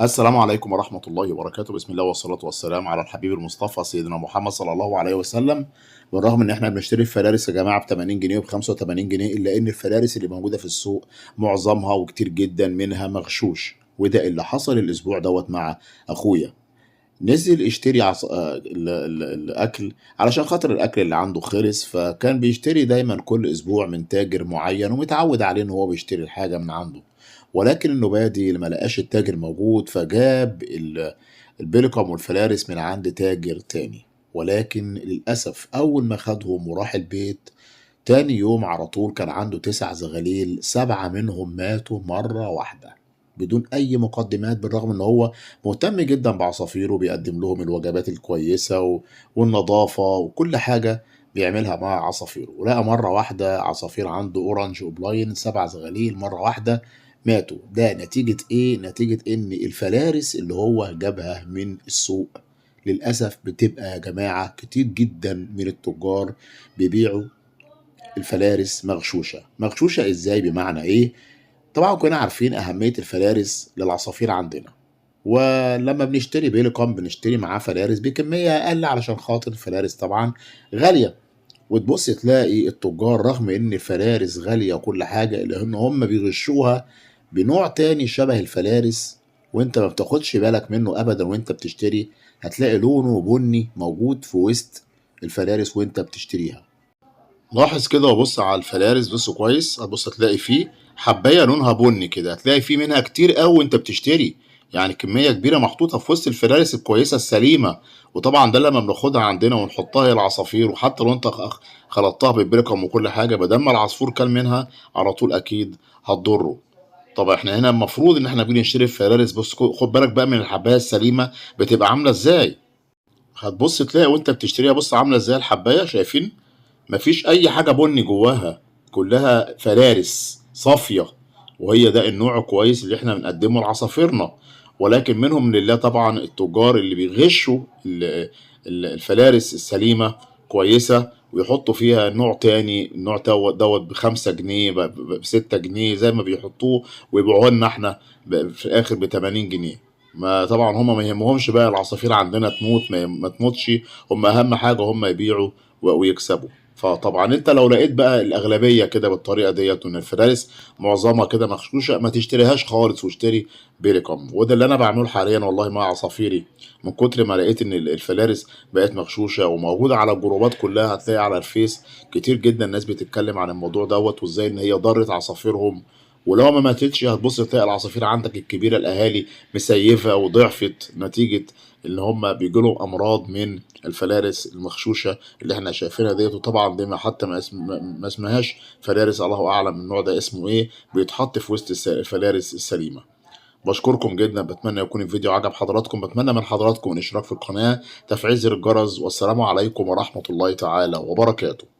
السلام عليكم ورحمة الله وبركاته. بسم الله والصلاة والسلام على الحبيب المصطفى سيدنا محمد صلى الله عليه وسلم. بالرغم ان احنا بنشتري الفلارس يا جماعة ب 80 جنيه وب 85 جنيه، الا ان الفلارس اللي موجودة في السوق معظمها وكتير جدا منها مغشوش. وده اللي حصل الاسبوع دوت مع اخويا. نزل يشتري الاكل علشان خاطر الاكل اللي عنده خلص، فكان بيشتري دايما كل اسبوع من تاجر معين ومتعود عليه ان هو بيشتري الحاجه من عنده. ولكن النوبه دي ما لقاش التاجر موجود، فجاب البيليكم والفلارس من عند تاجر تاني. ولكن للاسف اول ما خدهم وراح البيت، تاني يوم على طول كان عنده 9 زغاليل، 7 منهم ماتوا مرة واحدة بدون أي مقدمات، بالرغم إن هو مهتم جدا بعصافيره، بيقدم لهم الوجبات الكويسة والنظافة وكل حاجة بيعملها مع عصافيره. ولقى مرة واحدة عصافير عنده أورانج وبلاين 7 زغاليل مرة واحدة ماتوا. ده نتيجة إيه؟ نتيجة إن الفلارس اللي هو جابها من السوق للأسف بتبقى يا جماعة كتير جدا من التجار بيبيعوا الفلارس مغشوشة. مغشوشة ازاي؟ بمعنى ايه؟ طبعا كنا عارفين اهمية الفلارس للعصافير عندنا، ولما بنشتري بيليكم بنشتري معاه فلارس بكمية اقل علشان خاطر الفلارس طبعا غالية. وتبص تلاقي التجار رغم ان الفلارس غالية وكل حاجة، الا ان هم بيغشوها بنوع تاني شبه الفلارس، وانت ما بتاخدش بالك منه ابدا وانت بتشتري. هتلاقي لونه بني موجود في وسط الفلارس وانت بتشتريها. لاحظ كده وبص على الفلارس، بص كويس، هتبص هتلاقي فيه حبايه لونها بني كده، هتلاقي فيه منها كتير قوي وانت بتشتري. يعني كميه كبيره محطوطه في وسط الفلارس الكويسه السليمه. وطبعا ده لما بناخدها عندنا ونحطها هي العصافير، وحتى لو انت خلطتها بالبركم وكل حاجه، بدل ما العصفور كل منها على طول اكيد هتضره. طب احنا هنا المفروض ان احنا بنيجي نشتري الفلارس، بص خد بالك بقى من الحبايه السليمه بتبقى عامله ازاي. هتبص تلاقي وانت بتشتريها بص عامله ازاي الحبايه، شايفين؟ مفيش اي حاجة بني جواها، كلها فلارس صافية. وهي ده النوع كويس اللي احنا بنقدمه لعصافيرنا. ولكن منهم لله طبعا التجار اللي بيغشوا الفلارس السليمة كويسة، ويحطوا فيها نوع تاني، النوع دوت ب5 جنيه ب6 جنيه زي ما بيحطوه، ويبيعوه لنا احنا في الاخر ب80 جنيه. ما طبعا هم ما يهمهمش بقى العصافير عندنا تموت ما تموتش، هم اهم حاجة هم يبيعوا ويكسبوا. فطبعا انت لو لقيت بقى الاغلبيه كده بالطريقه ديت وان الفلارس معظمها كده مغشوشه، ما تشتريهاش خالص واشتري بيليكم. وده اللي انا بعمله حاليا والله مع عصافيري. من كتر ما لقيت ان الفلارس بقت مغشوشه وموجوده على الجروبات كلها، هتلاقي على الفيس كتير جدا ناس بتتكلم عن الموضوع دوت وازاي ان هي ضرت عصافيرهم. ولو ما ماتتش هتبص تلاقي العصافير عندك الكبيره الاهالي مسيفه وضعفت نتيجه ان هم بيجيلهم امراض من الفلارس المغشوشه اللي احنا شايفينها ديت. وطبعا دي حتى ما اسمهاش فلارس، الله اعلم النوع ده اسمه ايه، بيتحط في وسط الفلارس السليمه. بشكركم جدا، بتمنى يكون الفيديو عجب حضراتكم، بتمنى من حضراتكم الاشتراك في القناه، تفعيل زر الجرس، والسلام عليكم ورحمه الله تعالى وبركاته.